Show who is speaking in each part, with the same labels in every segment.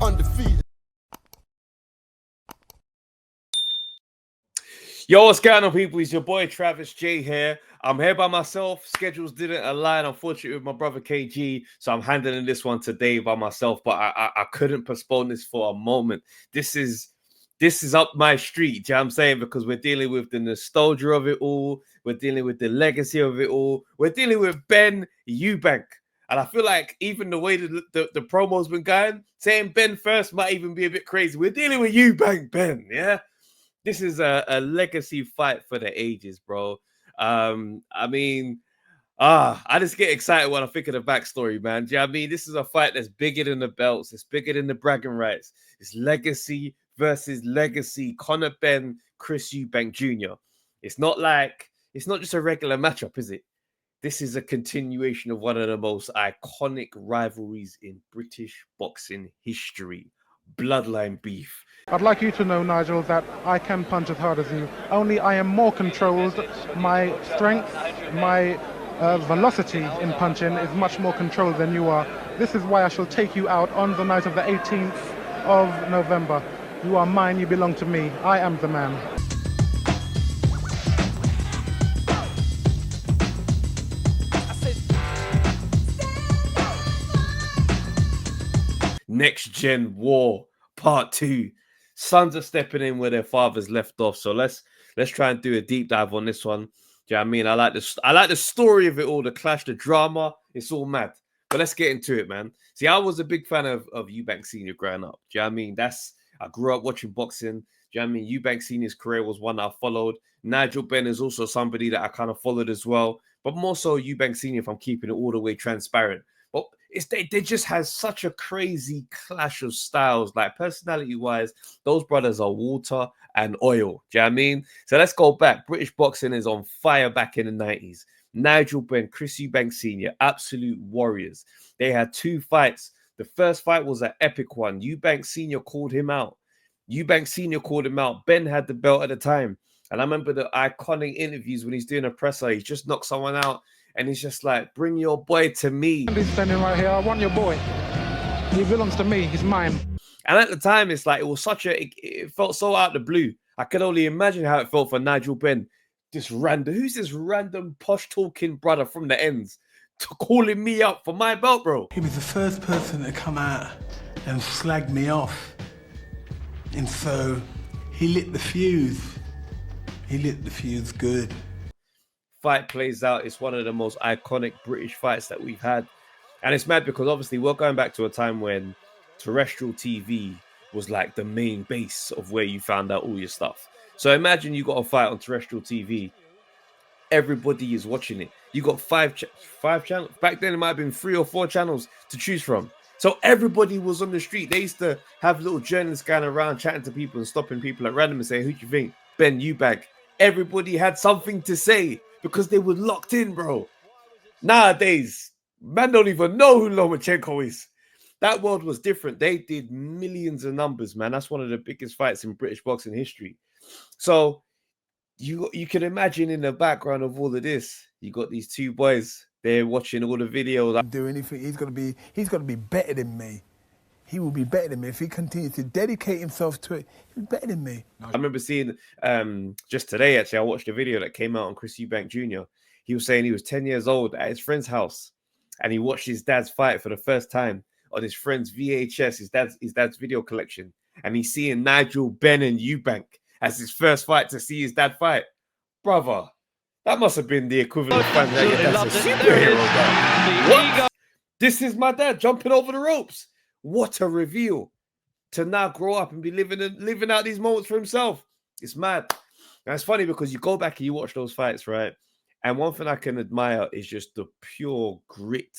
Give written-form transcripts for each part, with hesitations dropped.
Speaker 1: Undefeated.
Speaker 2: Yo, what's going on, people? It's your boy Travis J here. I'm here by myself. Schedules didn't align, unfortunately, with my brother KG, so I'm handling this one today by myself. But I couldn't postpone this for a moment. This is up my street. Do you know what I'm saying? Because we're dealing with the nostalgia of it all. We're dealing with the legacy of it all. We're dealing with Benn Eubank. And I feel like even the way the promo's been going, saying Benn first might even be a bit crazy. We're dealing with Eubank Benn, yeah? This is a legacy fight for the ages, bro. I just get excited when I think of the backstory, man. Do you know what I mean? This is a fight that's bigger than the belts. It's bigger than the bragging rights. It's legacy versus legacy. Conor Benn, Chris Eubank Jr. It's not just a regular matchup, is it? This is a continuation of one of the most iconic rivalries in British boxing history. Bloodline beef.
Speaker 3: I'd like you to know, Nigel, that I can punch as hard as you. Only I am more controlled. My strength, my velocity in punching is much more controlled than you are. This is why I shall take you out on the night of the 18th of November. You are mine, you belong to me. I am the man.
Speaker 2: Next Gen War Part 2. Sons are stepping in where their fathers left off. So let's try and do a deep dive on this one. Do you know what I mean? I like the story of it all, the clash, the drama. It's all mad. But let's get into it, man. See, I was a big fan of Eubank Sr. growing up. Do you know what I mean? I grew up watching boxing. Do you know what I mean? Eubank Sr.'s career was one that I followed. Nigel Benn is also somebody that I kind of followed as well. But more so Eubank Sr. if I'm keeping it all the way transparent. But they just has such a crazy clash of styles. Like personality-wise, those brothers are water and oil. Do you know what I mean? So let's go back. British boxing is on fire back in the 90s. Nigel Benn, Chris Eubank Sr., absolute warriors. They had 2 fights. The first fight was an epic one. Eubank Sr. called him out. Benn had the belt at the time. And I remember the iconic interviews when he's doing a presser. He just knocked someone out. And he's just like, bring your boy to me.
Speaker 3: He's standing right here. I want your boy. He belongs to me. He's mine.
Speaker 2: And at the time, it's like, it felt so out of the blue. I could only imagine how it felt for Nigel Benn. Who's this random posh talking brother from the ends calling me up for my belt, bro?
Speaker 4: He was the first person to come out and slag me off. And so he lit the fuse. He lit the fuse good.
Speaker 2: Fight plays out. It's one of the most iconic British fights that we've had. And it's mad because obviously we're going back to a time when terrestrial TV was like the main base of where you found out all your stuff. So imagine you got a fight on terrestrial TV. Everybody is watching it. You got five channels. Back then it might have been 3 or 4 channels to choose from. So everybody was on the street. They used to have little journalists going around chatting to people and stopping people at random and saying, who do you think? Benn Eubank. Everybody had something to say. Because they were locked in, bro. Nowadays, man don't even know who Lomachenko is. That world was different. They did millions of numbers, man. That's one of the biggest fights in British boxing history. So you can imagine in the background of all of this, you got these 2 boys. They're watching all the videos.
Speaker 4: Do anything? He's gonna be better than me. He will be better than me if he continues to dedicate himself to it. He'll be better than me.
Speaker 2: I remember seeing just today, actually, I watched a video that came out on Chris Eubank Jr. He was saying he was 10 years old at his friend's house and he watched his dad's fight for the first time on his friend's VHS, his dad's video collection. And he's seeing Nigel Benn and Eubank as his first fight to see his dad fight. Brother, that must have been the equivalent of finding out your dad's a superhero, bro. What? This is my dad jumping over the ropes. What a reveal to now grow up and be living out these moments for himself. It's mad. And it's funny because you go back and you watch those fights, right? And one thing I can admire is just the pure grit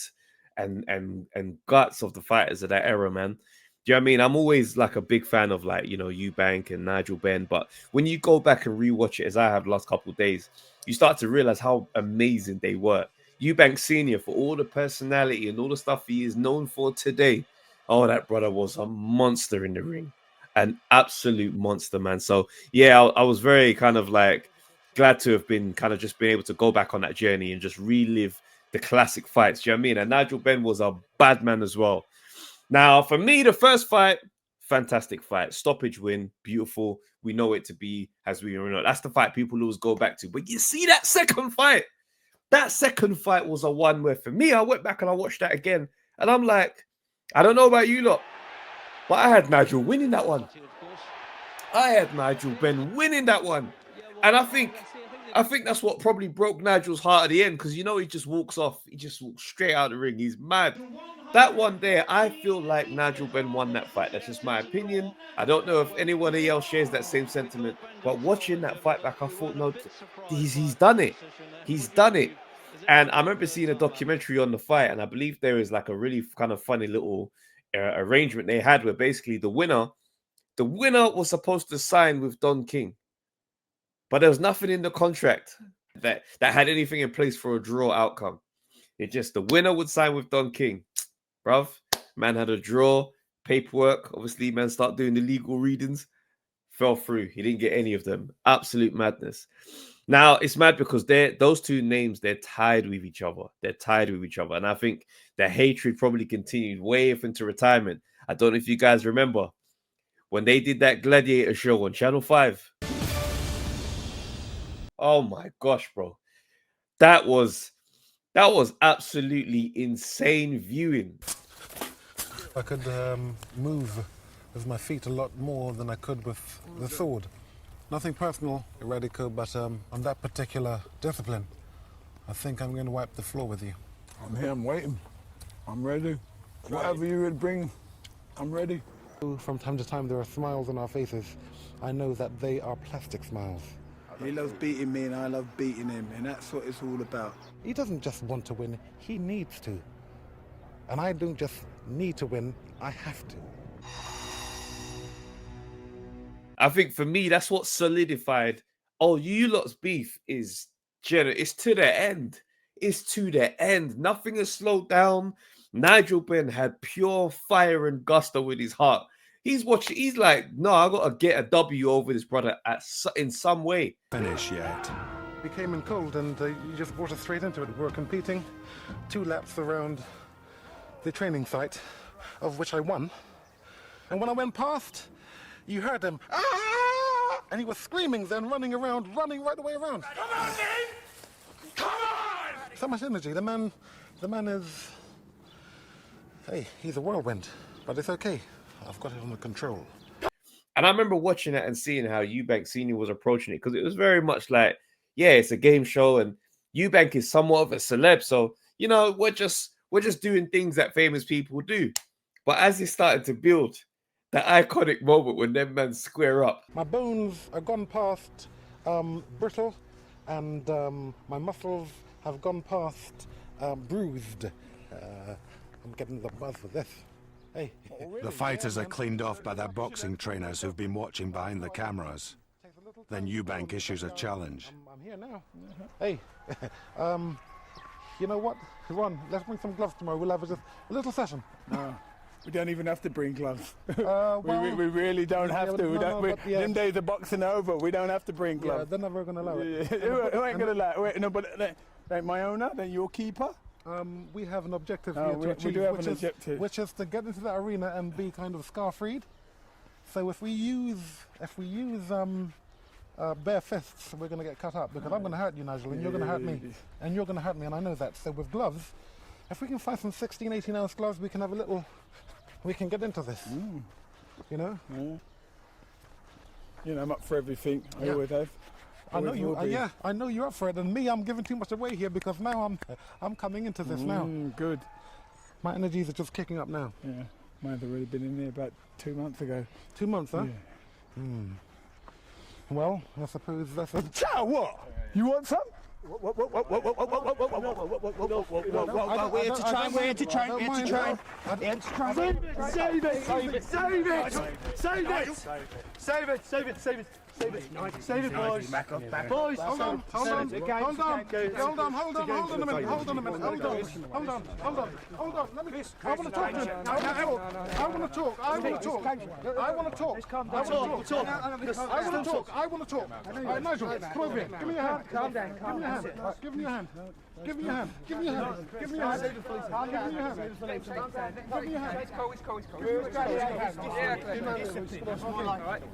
Speaker 2: and guts of the fighters of that era, man. Do you know what I mean? I'm always like a big fan of like, Eubank and Nigel Benn. But when you go back and rewatch it, as I have the last couple of days, you start to realize how amazing they were. Eubank Sr., for all the personality and all the stuff he is known for today, oh, that brother was a monster in the ring. An absolute monster, man. So, yeah, I was very kind of like glad to have been kind of just been able to go back on that journey and just relive the classic fights. Do you know what I mean? And Nigel Benn was a bad man as well. Now, for me, the first fight fantastic fight. Stoppage win, beautiful. We know it to be as we know. That's the fight people always go back to. But you see that second fight? That second fight was a one where for me, I went back and I watched that again. And I'm like, I don't know about you lot, but I had Nigel winning that one. I had Nigel Benn winning that one. And I think that's what probably broke Nigel's heart at the end, because you know he just walks off. He just walks straight out of the ring. He's mad. That one there, I feel like Nigel Benn won that fight. That's just my opinion. I don't know if anyone else shares that same sentiment. But watching that fight back, I thought, no, he's done it. He's done it. And I remember seeing a documentary on the fight, and I believe there is like a really kind of funny little arrangement they had where basically the winner was supposed to sign with Don King. But there was nothing in the contract that had anything in place for a draw outcome. It just, the winner would sign with Don King. Bruv, man had a draw, paperwork. Obviously, man start doing the legal readings. Fell through. He didn't get any of them. Absolute madness. Now, it's mad because those two names, they're tied with each other. They're tied with each other. And I think the hatred probably continued way up into retirement. I don't know if you guys remember when they did that Gladiator show on Channel 5. Oh my gosh, bro. That was absolutely insane viewing.
Speaker 3: I could move with my feet a lot more than I could with the sword. Nothing personal, Radical, but on that particular discipline, I think I'm going to wipe the floor with you.
Speaker 4: I'm here, I'm waiting. I'm ready. Whatever you would bring, I'm ready.
Speaker 3: From time to time, there are smiles on our faces. I know that they are plastic smiles.
Speaker 4: He loves beating me and I love beating him, and that's what it's all about.
Speaker 3: He doesn't just want to win, he needs to. And I don't just need to win, I have to.
Speaker 2: I think for me, that's what solidified. Oh, you lot's beef is it's to the end. It's to the end. Nothing has slowed down. Nigel Benn had pure fire and gusto with his heart. He's watching. He's like, no, I gotta get a W over this brother in some way.
Speaker 1: Finish yet?
Speaker 3: We came in cold, and you just brought us straight into it. We were competing 2 laps around the training site, of which I won. And when I went past, you heard him, ah! And he was screaming, then running right the way around.
Speaker 1: Come on, Dean! Come on!
Speaker 3: So much energy. The man is, hey, he's a whirlwind, but it's okay. I've got it under control.
Speaker 2: And I remember watching it and seeing how Eubank Sr. was approaching it, because it was very much like, yeah, it's a game show, and Eubank is somewhat of a celeb, so you know we're just doing things that famous people do. But as it started to build, that iconic moment when them men square up.
Speaker 3: My bones are gone past brittle, and my muscles have gone past bruised. I'm getting the buzz with this. Hey.
Speaker 1: The fighters are cleaned off by their boxing trainers who've been watching behind the cameras. Then Eubank issues a challenge.
Speaker 3: I'm here now. Hey, you know what? Ron, let's bring some gloves tomorrow. We'll have just a little session.
Speaker 4: No, we don't even have to bring gloves.
Speaker 3: Well,
Speaker 4: we really don't have to. Them days of boxing are over. We don't have to bring gloves.
Speaker 3: Yeah, they're never going to allow it.
Speaker 4: Who ain't going to allow it? Wait, no, but ain't my owner, then your keeper?
Speaker 3: We have an objective
Speaker 4: No,
Speaker 3: here to
Speaker 4: we
Speaker 3: achieve,
Speaker 4: do have an objective.
Speaker 3: which is to get into that arena and be kind of scar-freed. So if we use bare fists, we're going to get cut up, because I'm going to hurt you, Nigel, and you're going to hurt me, and you're going to hurt me, and I know that. So with gloves, if we can find some 16, 18-ounce gloves, we can have a little. We can get into this. You know.
Speaker 4: Yeah. You know, I'm up for everything. I always have.
Speaker 3: I know you. Yeah, I know you're up for it, and me, I'm giving too much away here, because now I'm coming into this now.
Speaker 4: Good.
Speaker 3: My energies are just kicking up now.
Speaker 4: Yeah, mine's already been in there about 2 months ago.
Speaker 3: 2 months, huh?
Speaker 4: Yeah.
Speaker 3: Well, I suppose that's a...
Speaker 4: Chow, what? You want some?
Speaker 5: We're here to train. We're here to train. Save it, boys. Boys, hold on a minute. Let me. I want to talk to him. I want to talk. Nigel, come over here. Give me your hand. Give me your hand.
Speaker 3: Give me your hand. Give me your hand. Give me your hand. Give me your hand. Give me your hand. Give me your hand.
Speaker 5: It's cold, it's cold, it's cold.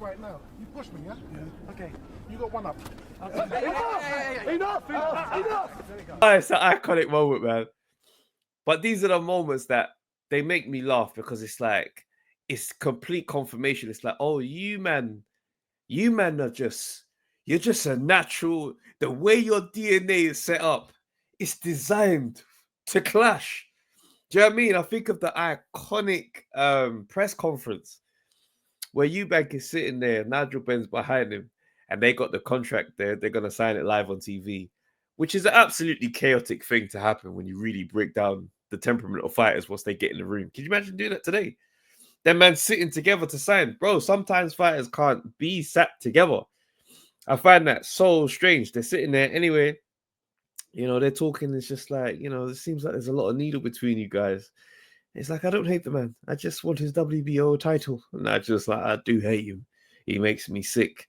Speaker 3: Right now, you push me, yeah? Okay. You got one up.
Speaker 5: Enough!
Speaker 2: Oh, it's an iconic moment, man. But these are the moments that they make me laugh because it's like, it's complete confirmation. It's like, oh, you man are you're just a natural. The way your DNA is set up, it's designed to clash. Do you know what I mean? I think of the iconic press conference where Eubank is sitting there, Nigel Benn's behind him, and they got the contract there. They're going to sign it live on TV, which is an absolutely chaotic thing to happen when you really break down the temperament of fighters once they get in the room. Can you imagine doing that today? Them man sitting together to sign. Bro, sometimes fighters can't be sat together. I find that so strange. They're sitting there anyway. You know, they're talking. It's just like, you know, it seems like there's a lot of needle between you guys. It's like, I don't hate the man. I just want his WBO title. And I do hate him. He makes me sick.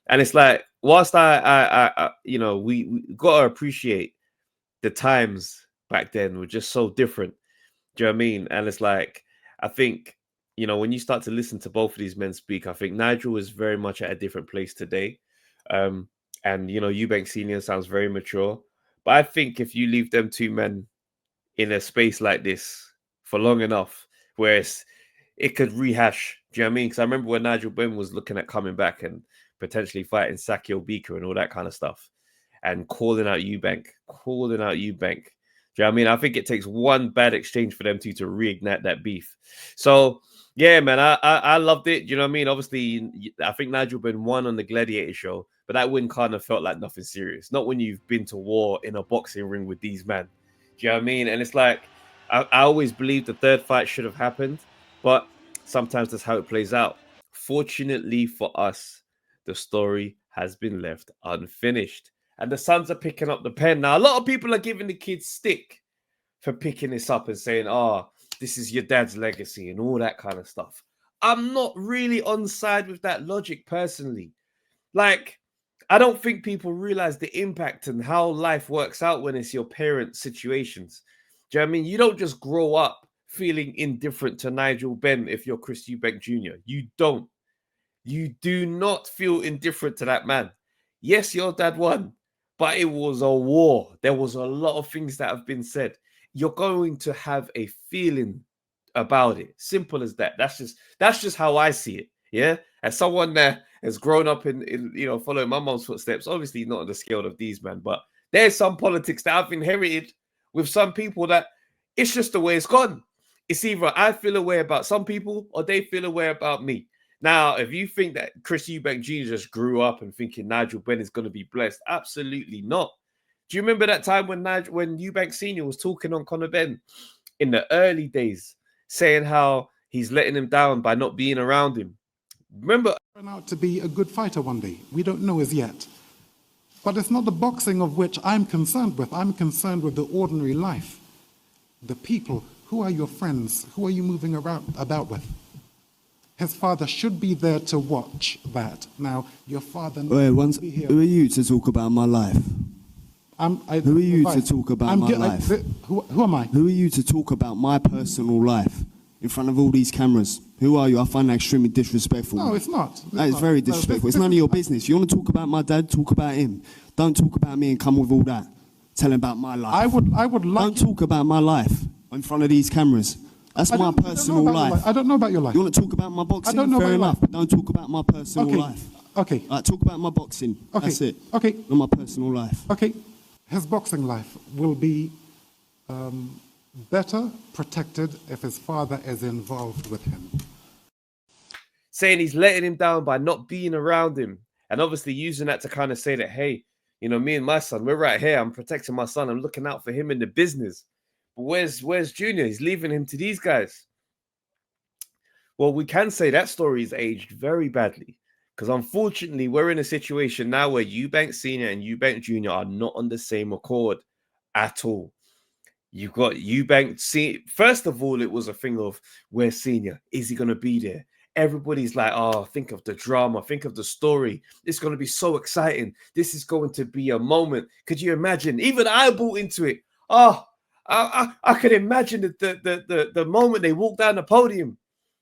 Speaker 2: And it's like, whilst I you know, we got to appreciate the times back then were just so different. Do you know what I mean? And it's like, I think, you know, when you start to listen to both of these men speak, I think Nigel is very much at a different place today. And, you know, Eubank Sr. sounds very mature. But I think if you leave them two men in a space like this for long enough, where it could rehash, do you know what I mean? Because I remember when Nigel Benn was looking at coming back and potentially fighting Sakio Bika and all that kind of stuff, and calling out Eubank. Do you know what I mean? I think it takes one bad exchange for them two to reignite that beef. So, yeah, man, I loved it. You know what I mean? Obviously, I think Nigel Benn won on the Gladiator show, but that win kind of felt like nothing serious. Not when you've been to war in a boxing ring with these men. Do you know what I mean? And it's like, I always believed the third fight should have happened, but sometimes that's how it plays out. Fortunately for us, the story has been left unfinished. And the Suns are picking up the pen. Now, a lot of people are giving the kids stick for picking this up and saying, oh, this is your dad's legacy and all that kind of stuff. I'm not really on side with that logic personally. Like, I don't think people realize the impact and how life works out when it's your parents' situations. Do you know what I mean? You don't just grow up feeling indifferent to Nigel Benn if you're Chris Eubank Jr. You don't. You do not feel indifferent to that man. Yes, your dad won, but it was a war. There was a lot of things that have been said. You're going to have a feeling about it. Simple as that. That's just how I see it. Yeah. As someone that has grown up in you know, following my mom's footsteps, obviously not on the scale of these men, but there's some politics that I've inherited with some people that it's just the way it's gone. It's either I feel a way about some people or they feel a way about me. Now, if you think that Chris Eubank Jr. just grew up and thinking Nigel Benn is going to be blessed, absolutely not. Do you remember that time when Eubank Sr. was talking on Conor Benn in the early days, saying how he's letting him down by not being around him? Remember?
Speaker 3: Turn out to be a good fighter one day. We don't know as yet. But it's not the boxing of which I'm concerned with. I'm concerned with the ordinary life. The people. Who are your friends? Who are you moving about with? His father should be there to watch that. Now, your father...
Speaker 6: Who are you to talk about my life? Who are you to talk about my life?
Speaker 3: Who am I?
Speaker 6: Who are you to talk about my personal life in front of all these cameras? Who are you? I find that extremely disrespectful.
Speaker 3: No, it's not.
Speaker 6: That is very disrespectful. It's none of your business. You want to talk about my dad, talk about him. Don't talk about me and come with all that. Tell him about my life.
Speaker 3: I would like...
Speaker 6: Don't talk about my life in front of these cameras. That's my personal life.
Speaker 3: I don't know about your life.
Speaker 6: You want to talk about my boxing?
Speaker 3: I don't know
Speaker 6: Fair
Speaker 3: about
Speaker 6: enough, but don't talk about my personal life.
Speaker 3: Okay.
Speaker 6: Talk about my boxing.
Speaker 3: Okay.
Speaker 6: That's it.
Speaker 3: Okay.
Speaker 6: Not my personal life.
Speaker 3: Okay. His boxing life will be better protected if his father is involved with him.
Speaker 2: Saying he's letting him down by not being around him. And obviously using that to kind of say that, hey, you know, me and my son, we're right here. I'm protecting my son. I'm looking out for him in the business. But where's Junior? He's leaving him to these guys. Well, we can say that story is aged very badly. Because unfortunately, we're in a situation now where Eubank Sr. and Eubank Jr. are not on the same accord at all. You've got Eubank Sr. First of all, it was a thing of, where's Senior? Is he going to be there? Everybody's like, oh, think of the drama, think of the story. It's going to be so exciting. This is going to be a moment. Could you imagine? Even I bought into it. Oh, I could imagine the moment they walk down the podium.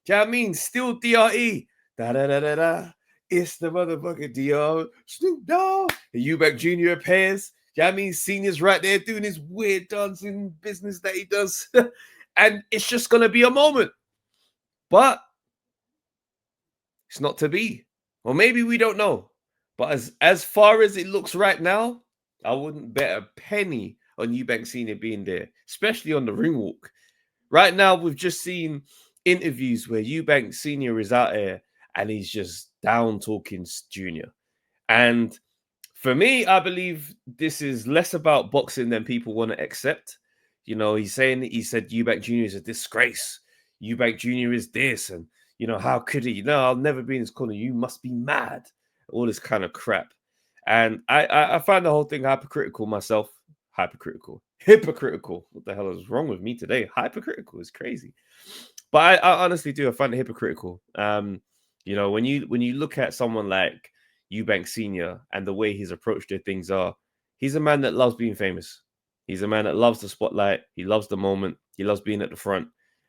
Speaker 2: Do you know what I mean? Still DRE. Da da da da da. It's the motherfucking DR. Snoop Dogg. And Eubank Jr. appears. Do you know what I mean? Senior's right there doing his weird dancing business that he does. And it's just going to be a moment. But it's not to be. Or maybe we don't know. But as far as it looks right now, I wouldn't bet a penny on Eubank Sr. being there, especially on the ring walk. Right now, we've just seen interviews where Eubank Sr. is out there and he's just down talking Junior. And for me, I believe this is less about boxing than people want to accept. You know, he said Eubank Jr. is a disgrace. Eubank Jr. is this. And, you know, how could he? No, I'll never be in his corner. You must be mad. All this kind of crap. And I find the whole thing hypocritical myself. Hypocritical. What the hell is wrong with me today? Hypocritical is crazy. But I honestly do. I find it hypocritical. You know, when you look at someone like Eubank Sr. and the way his approach to things are, he's a man that loves being famous. He's a man that loves the spotlight. He loves the moment. He loves being at the front.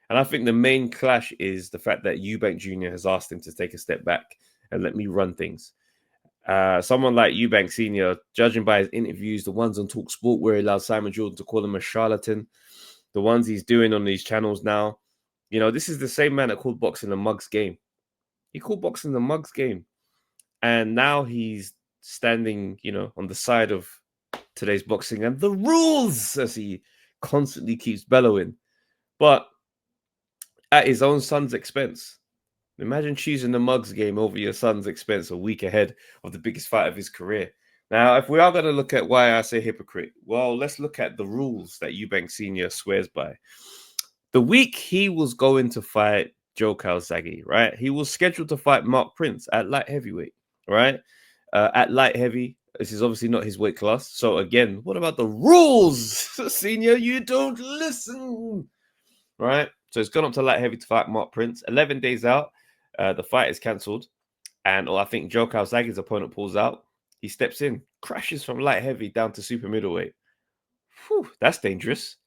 Speaker 2: And I think the main clash is the fact that Eubank Jr. has asked him to take a step back and let me run things. Someone like Eubank Sr., judging by his interviews, the ones on Talk Sport where he allowed Simon Jordan to call him a charlatan, the ones he's doing on these channels now, you know, this is the same man that called boxing a mug's game. He called boxing the mug's game. And now he's standing, you know, on the side of today's boxing and the rules, as he constantly keeps bellowing. But at his own son's expense. Imagine choosing the mugs game over your son's expense a week ahead of the biggest fight of his career. Now, if we are going to look at why I say hypocrite, well, let's look at the rules that Eubank Sr. swears by. The week he was going to fight Joe Calzaghe, right? He was scheduled to fight Mark Prince at light heavyweight, right? At light heavy, this is obviously not his weight class. So again, what about the rules, Senior? You don't listen, right? So it's gone up to light heavy to fight Mark Prince. 11 days out. The fight is cancelled, and I think Joe Calzaghe's opponent pulls out. He steps in, crashes from light heavy down to super middleweight. Whew, that's dangerous.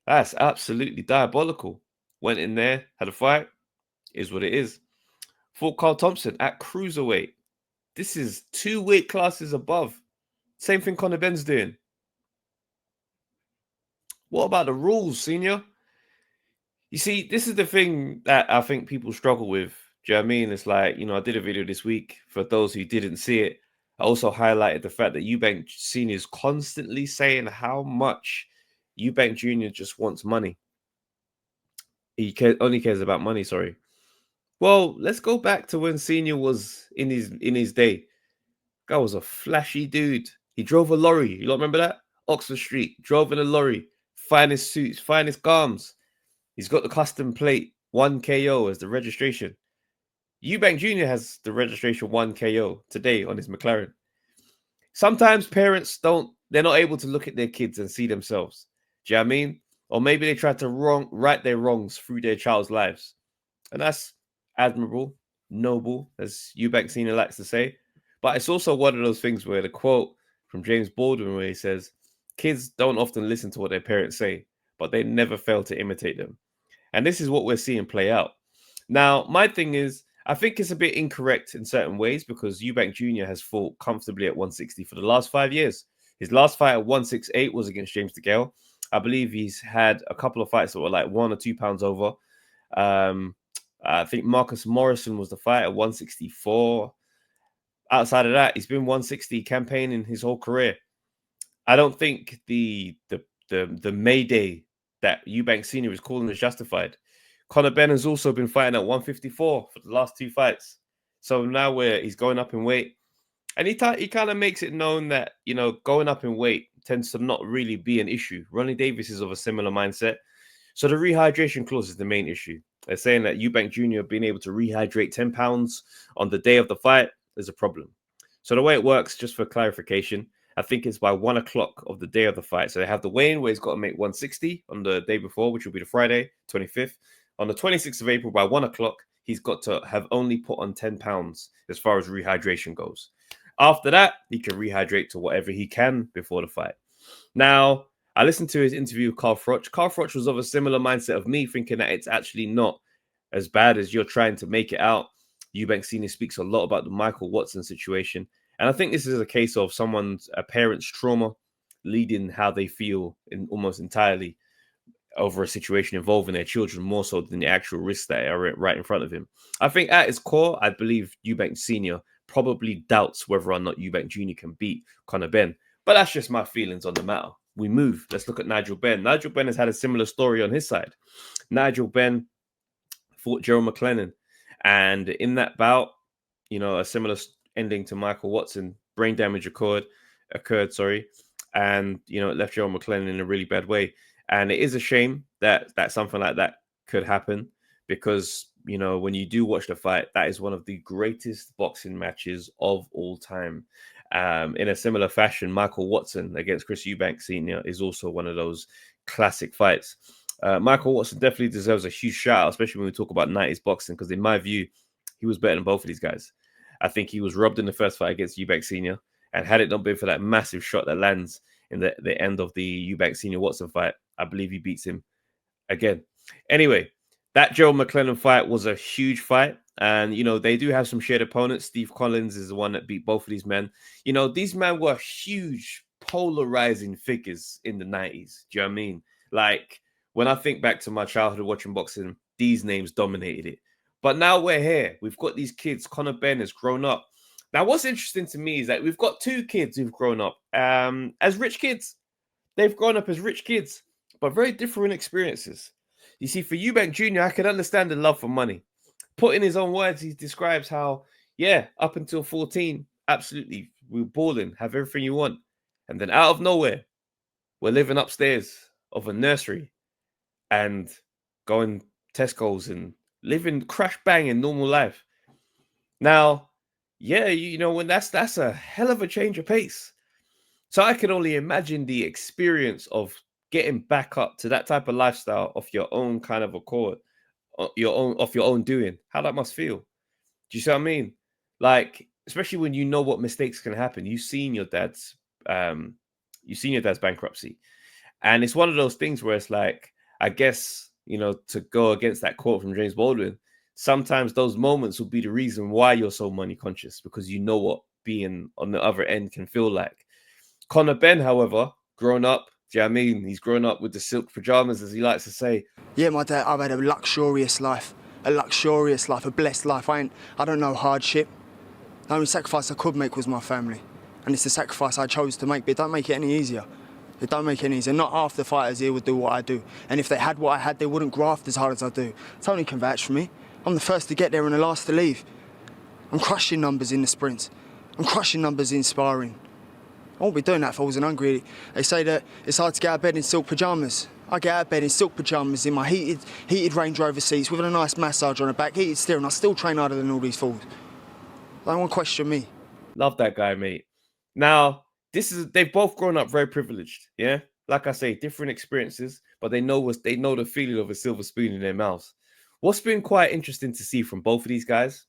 Speaker 2: That's absolutely diabolical. Went in there, had a fight, is what it is. Fought Carl Thompson at cruiserweight. This is 2 weight classes above. Same thing Conor Benn's doing. What about the rules, Senior? You see, this is the thing that I think people struggle with. Do you know what I mean? It's like, you know, I did a video this week. For those who didn't see it, I also highlighted the fact that Eubank Sr. is constantly saying how much Eubank Jr. just wants money. He only cares about money, sorry. Well, let's go back to when Senior was in his day. Guy was a flashy dude. He drove a lorry. You don't remember that? Oxford Street. Drove in a lorry. Finest suits, finest garms. He's got the custom plate 1KO as the registration. Eubank Jr. has the registration 1KO today on his McLaren. Sometimes parents they're not able to look at their kids and see themselves. Do you know what I mean? Or maybe they try to right their wrongs through their child's lives. And that's admirable, noble, as Eubank Sr. likes to say. But it's also one of those things where the quote from James Baldwin where he says, kids don't often listen to what their parents say, but they never fail to imitate them. And this is what we're seeing play out. Now, my thing is, I think it's a bit incorrect in certain ways because Eubank Jr. has fought comfortably at 160 for the last 5 years. His last fight at 168 was against James DeGale. I believe he's had a couple of fights that were like 1 or 2 pounds over. I think Marcus Morrison was the fight at 164. Outside of that, he's been 160 campaigning his whole career. I don't think the Mayday that Eubank Sr. is calling is justified. Conor Benn has also been fighting at 154 for the last 2 fights. So now he's going up in weight. And he kind of makes it known that, you know, going up in weight tends to not really be an issue. Ronnie Davis is of a similar mindset. So the rehydration clause is the main issue. They're saying that Eubank Jr. being able to rehydrate 10 pounds on the day of the fight is a problem. So the way it works, just for clarification, I think it's by 1 o'clock of the day of the fight. So they have the weigh-in where he's got to make 160 on the day before, which will be the Friday, 25th. On the 26th of April, by 1 o'clock, he's got to have only put on 10 pounds as far as rehydration goes. After that, he can rehydrate to whatever he can before the fight. Now, I listened to his interview with Carl Froch. Carl Froch was of a similar mindset of me, thinking that it's actually not as bad as you're trying to make it out. Eubank Sr. speaks a lot about the Michael Watson situation. And I think this is a case of a parent's trauma leading how they feel in almost entirely over a situation involving their children, more so than the actual risks that are right in front of him. I think at its core, I believe Eubank Sr. probably doubts whether or not Eubank Jr. can beat Conor Benn. But that's just my feelings on the matter. We move. Let's look at Nigel Benn. Nigel Benn has had a similar story on his side. Nigel Benn fought Gerald McLennan. And in that bout, a similar ending to Michael Watson, brain damage occurred, and, it left Gerald McLennan in a really bad way. And it is a shame that something like that could happen because, when you do watch the fight, that is one of the greatest boxing matches of all time. In a similar fashion, Michael Watson against Chris Eubank Sr. is also one of those classic fights. Michael Watson definitely deserves a huge shout out, especially when we talk about 90s boxing, because in my view, he was better than both of these guys. I think he was robbed in the first fight against Eubank Sr. And had it not been for that massive shot that lands in the end of the Eubank Sr. Watson fight, I believe he beats him again. Anyway, that Gerald McLennan fight was a huge fight. And, they do have some shared opponents. Steve Collins is the one that beat both of these men. These men were huge, polarizing figures in the 90s. Do you know what I mean? Like, when I think back to my childhood watching boxing, these names dominated it. But now we're here. We've got these kids. Conor Benn has grown up. Now, what's interesting to me is that we've got two kids who've grown up as rich kids. They've grown up as rich kids, but very different experiences. You see, for Eubank Jr., I can understand the love for money. Put in his own words, he describes how, up until 14, absolutely, we're balling, have everything you want. And then out of nowhere, we're living upstairs of a nursery and going Tesco's and living crash bang in normal life. Now, when that's a hell of a change of pace. So I can only imagine the experience of getting back up to that type of lifestyle of your own kind of accord, your own doing. How that must feel. Do you see what I mean? Like, especially when you know what mistakes can happen. You've seen your dad's bankruptcy, and it's one of those things where it's like, I guess, to go against that quote from James Baldwin, sometimes those moments will be the reason why you're so money conscious, because you know what being on the other end can feel like. Conor Benn, however, grown up, do you know what I mean? He's grown up with the silk pajamas, as he likes to say.
Speaker 7: Yeah, my dad, I've had a luxurious life, a blessed life. I don't know hardship. The only sacrifice I could make was my family. And it's the sacrifice I chose to make, but it don't make it any easier. It don't make it any easier. Not half the fighters here would do what I do. And if they had what I had, they wouldn't graft as hard as I do. Tony can vouch for me. I'm the first to get there and the last to leave. I'm crushing numbers in the sprints. I'm crushing numbers in sparring. I won't be doing that if I wasn't hungry. They say that it's hard to get out of bed in silk pyjamas. I get out of bed in silk pyjamas in my heated Range Rover seats with a nice massage on the back, heated steering. I still train harder than all these fools. No one question me.
Speaker 2: Love that guy, mate. Now, they've both grown up very privileged, yeah? Like I say, different experiences, but they know the feeling of a silver spoon in their mouths. What's been quite interesting to see from both of these guys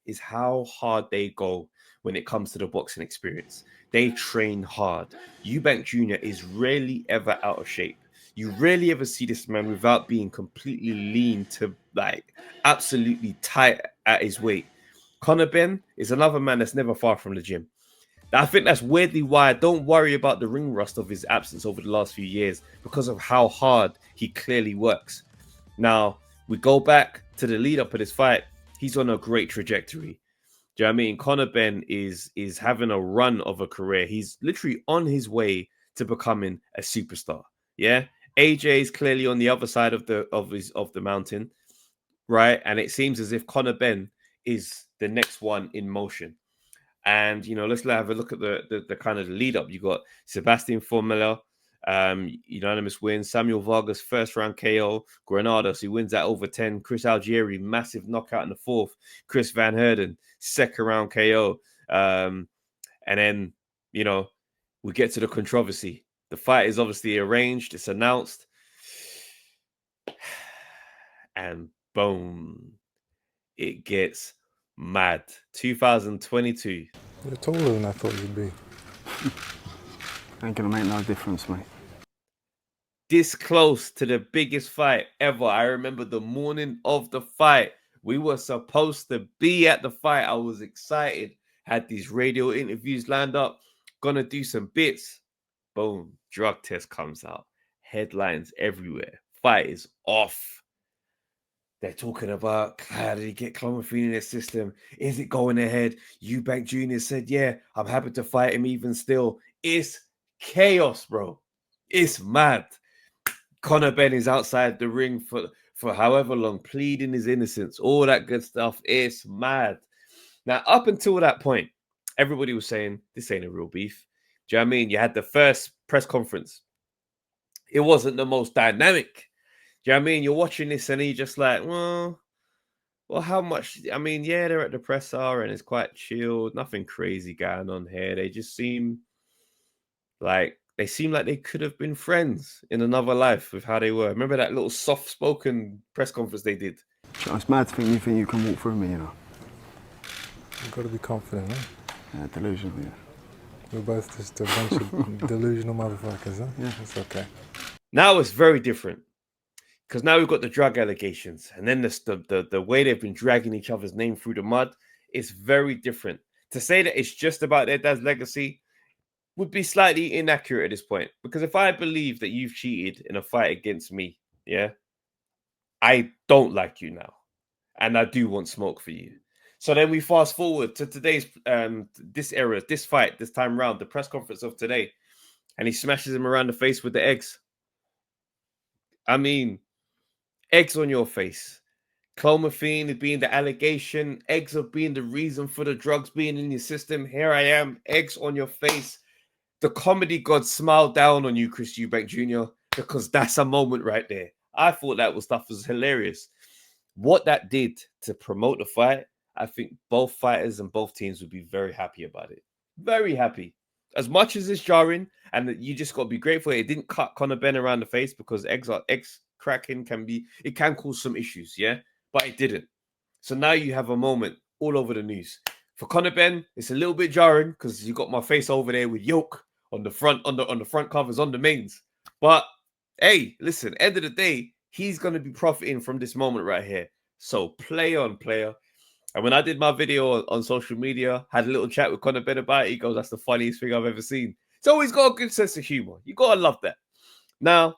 Speaker 2: is how hard they go when it comes to the boxing experience. They train hard. Eubank Jr. is rarely ever out of shape. You rarely ever see this man without being completely lean to like absolutely tight at his weight. Conor Benn is another man that's never far from the gym. I think that's weirdly why I don't worry about the ring rust of his absence over the last few years, because of how hard he clearly works. Now, we go back to the lead up of this fight. He's on a great trajectory. Do you know what I mean? Conor Benn is having a run of a career. He's literally on his way to becoming a superstar. Yeah, AJ is clearly on the other side of the mountain, right? And it seems as if Conor Benn is the next one in motion. And let's have a look at the kind of lead up. You got Sebastian Formella, unanimous win. Samuel Vargas, first round KO. Granados, who wins that over 10. Chris Algieri, massive knockout in the fourth. Chris Van Herden, second round KO. And then, we get to the controversy. The fight is obviously arranged. It's announced. And boom. it gets mad. 2022.
Speaker 8: You're taller than I thought you'd be.
Speaker 7: Ain't gonna make no difference, mate.
Speaker 2: This close to the biggest fight ever. I remember the morning of the fight. We were supposed to be at the fight. I was excited. Had these radio interviews lined up. Gonna do some bits. Boom. Drug test comes out. Headlines everywhere. Fight is off. They're talking about how did he get clomiphene in his system? Is it going ahead? Eubank Jr. said, yeah, I'm happy to fight him even still. It's chaos, bro. It's mad. Conor Benn is outside the ring for however long, pleading his innocence, all that good stuff. It's mad. Now, up until that point, everybody was saying, this ain't a real beef. Do you know what I mean? You had the first press conference. It wasn't the most dynamic. Do you know what I mean? You're watching this and you're just like, well, how much? I mean, yeah, they're at the presser and it's quite chilled. Nothing crazy going on here. They just seem like they could have been friends in another life with how they were. Remember that little soft-spoken press conference they did?
Speaker 7: It's mad to think you can walk through me, you know.
Speaker 8: You've got to be confident, huh?
Speaker 7: Yeah, delusional, yeah.
Speaker 8: We're both just a bunch of delusional motherfuckers, huh?
Speaker 7: Yeah.
Speaker 8: It's okay.
Speaker 2: Now it's very different. Because now we've got the drug allegations. And then the way they've been dragging each other's name through the mud is very different. To say that it's just about their dad's legacy would be slightly inaccurate at this point. Because if I believe that you've cheated in a fight against me, yeah, I don't like you now. And I do want smoke for you. So then we fast forward to today's, this fight, this time round, the press conference of today. And he smashes him around the face with the eggs. I mean, eggs on your face. Clomiphene being the allegation. Eggs of being the reason for the drugs being in your system. Here I am, eggs on your face. The comedy god smiled down on you, Chris Eubank Jr., because that's a moment right there. I thought that stuff was hilarious. What that did to promote the fight, I think both fighters and both teams would be very happy about it. Very happy. As much as it's jarring, and you just got to be grateful it didn't cut Conor Benn around the face, because eggs cracking can cause some issues, yeah? But it didn't. So now you have a moment all over the news. For Conor Benn, it's a little bit jarring because you got my face over there with yolk on the front, on the front covers, on the mains. But hey, listen, end of the day, he's going to be profiting from this moment right here. So play on, player. And when I did my video on social media, had a little chat with Conor Benn about it, he goes, that's the funniest thing I've ever seen. He's always got a good sense of humor. You got to love that. Now,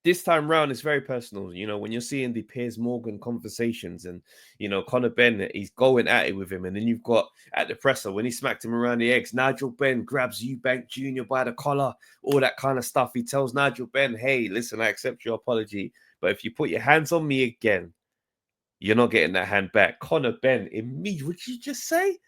Speaker 2: this time round, it's very personal. You know, when you're seeing the Piers Morgan conversations and, you know, Conor Benn, he's going at it with him. And then you've got at the presser, when he smacked him around the eggs, Nigel Benn grabs Eubank Jr. by the collar, all that kind of stuff. He tells Nigel Benn, hey, listen, I accept your apology, but if you put your hands on me again, you're not getting that hand back. Conor Benn, immediately, what did you just say?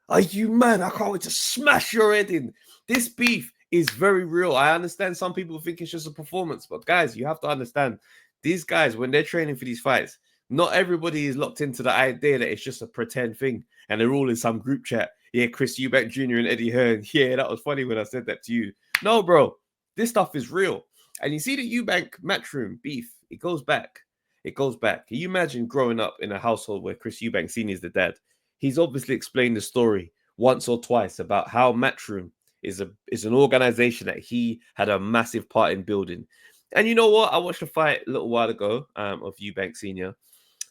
Speaker 2: Are you mad? I can't wait to smash your head in. This beef is very real. I understand some people think it's just a performance, but guys, you have to understand, these guys, when they're training for these fights, not everybody is locked into the idea that it's just a pretend thing and they're all in some group chat. Yeah, Chris Eubank Jr. and Eddie Hearn. Yeah, that was funny when I said that to you. No, bro, this stuff is real. And you see the Eubank matchroom beef, it goes back. It goes back. Can you imagine growing up in a household where Chris Eubank Sr. is the dad? He's obviously explained the story once or twice about how Matchroom is an organization that he had a massive part in building. And you know what? I watched a fight a little while ago of Eubank Sr.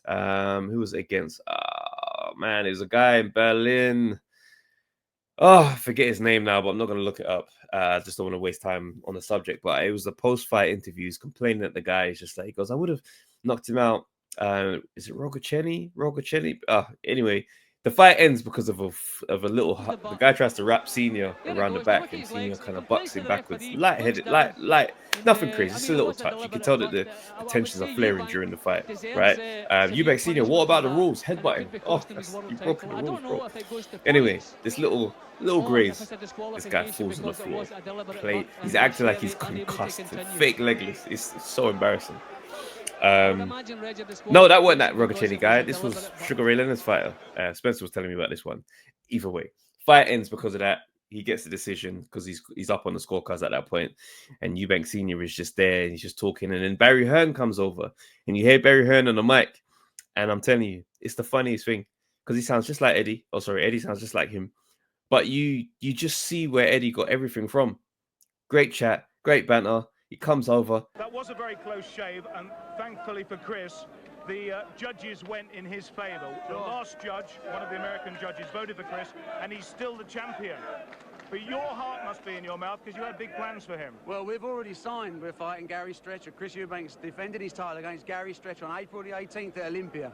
Speaker 2: Who was it against? Oh, man, it was a guy in Berlin. Oh, I forget his name now, but I'm not going to look it up. I just don't want to waste time on the subject. But it was the post-fight interviews complaining that the guy is just like, he goes, I would have knocked him out. Is it Rogaceni? Anyway, the fight ends because of a little. The guy tries to wrap Senior around the back, and Senior kind of bucks him backwards. Light-headed, light, nothing crazy, just a little touch. You can tell that the tensions are flaring during the fight, right? Eubank Senior, what about the rules? Headbutting. Oh, you've broken the rules, bro. Anyway, this little graze. This guy falls on the floor. He's acting like he's concussed, fake legless. It's so embarrassing. No, that wasn't that Rogaceni guy. This was Sugar Ray Leonard's fighter. Spencer was telling me about this one. Either way, fight ends because of that. He gets the decision because he's up on the scorecards at that point. And Eubank Sr. is just there and he's just talking. And then Barry Hearn comes over and you hear Barry Hearn on the mic. And I'm telling you, it's the funniest thing because he sounds just like Eddie. Oh, sorry, Eddie sounds just like him. But you just see where Eddie got everything from. Great chat, great banter. He comes over.
Speaker 9: That was a very close shave, and thankfully for Chris, the judges went in his favour. The last judge, one of the American judges, voted for Chris, and he's still the champion. But your heart must be in your mouth because you had big plans for him.
Speaker 5: Well, we've already signed. We're fighting Gary Stretcher. Chris Eubank's defended his title against Gary Stretcher on April the 18th at Olympia.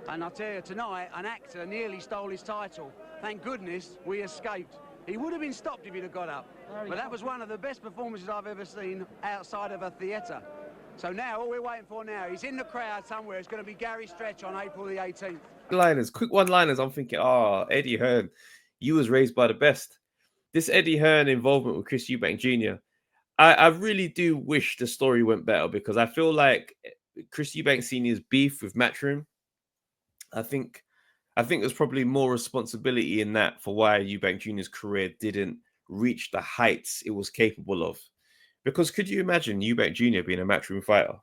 Speaker 5: And I tell you, tonight, an actor nearly stole his title. Thank goodness we escaped. He would have been stopped if he'd have got up. But that was one of the best performances I've ever seen outside of a theatre. So now, all we're waiting for now, he's in the crowd somewhere. It's going to be Gary Stretch on April the 18th.
Speaker 2: Quick one-liners. I'm thinking, Eddie Hearn, you was raised by the best. This Eddie Hearn involvement with Chris Eubank Jr., I really do wish the story went better because I feel like Chris Eubank Sr.'s beef with Matchroom, I think there's probably more responsibility in that for why Eubank Jr.'s career didn't reach the heights it was capable of. Because could you imagine Eubank Jr. being a Matchroom fighter?